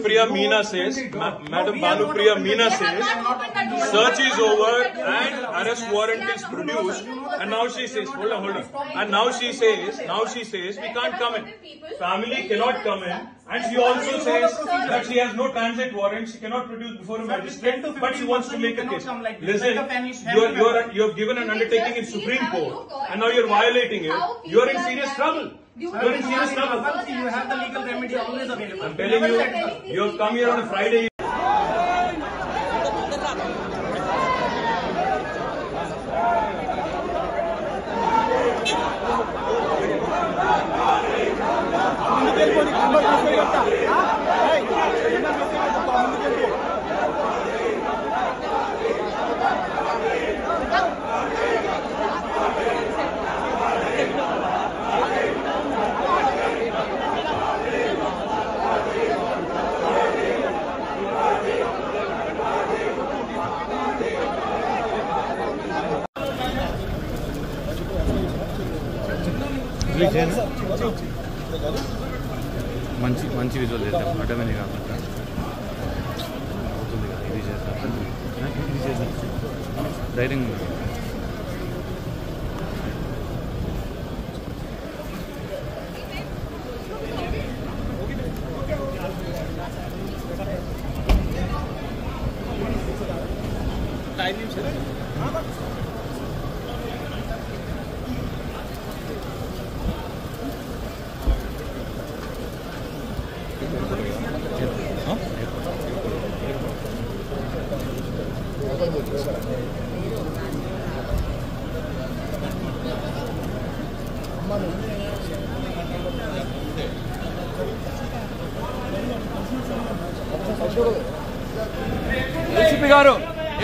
Bhanupriya Meena says, Madam Bhanupriya Meena says, search is over and arrest warrant is produced, and now she says, hold on, and now she says, we can't come in. Family cannot come in, and she also says that she has no transit warrant, she cannot produce before a magistrate, but she wants to make a case. Listen, you have given an undertaking in Supreme Court, and now you're violating it. You're in serious trouble. You're in serious trouble. You have the legal remedy always available. I'm telling you, you have come here on a Friday. మంచి visual చేద్దాం అటమని కాకుండా అవుతుంది కదా ఇది చేద్దాం ధైర్యంగా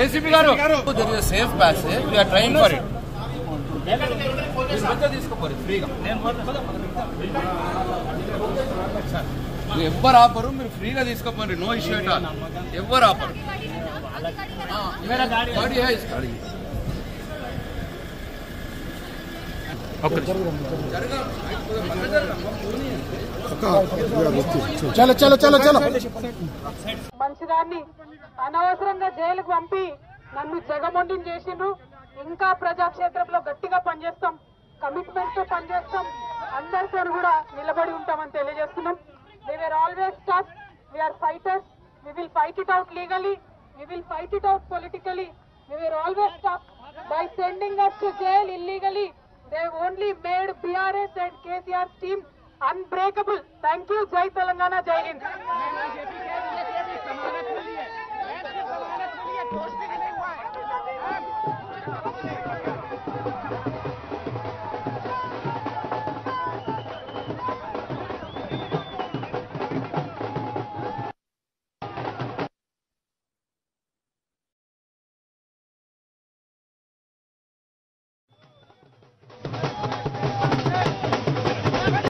ACP garu, there is a safe passage. We are trying for it. ఎవ్వరు ఆపరు, మీరు ఫ్రీగా తీసుకోపోండి, నో ఇష్యూ ఎట్ ఆల్. ఎవ్వరు ఆపరు. చలో చలో చలో చలో. మంచిదాన్ని అనవసరంగా జైలుకు పంపి నన్ను జగమొండిని చేసిండ్రు. ఇంకా ప్రజాక్షేత్రంలో గట్టిగా పనిచేస్తాం, కమిట్మెంట్ తో పనిచేస్తాం, అందరితో కూడా నిలబడి ఉంటామని తెలియజేస్తున్నాం. We were always tough. We are fighters. We will fight it out legally. We will fight it out politically. We were always tough. By sending us to jail illegally, they only made BRS and KCR's team unbreakable. Thank you. Jai Telangana, Jai Hind.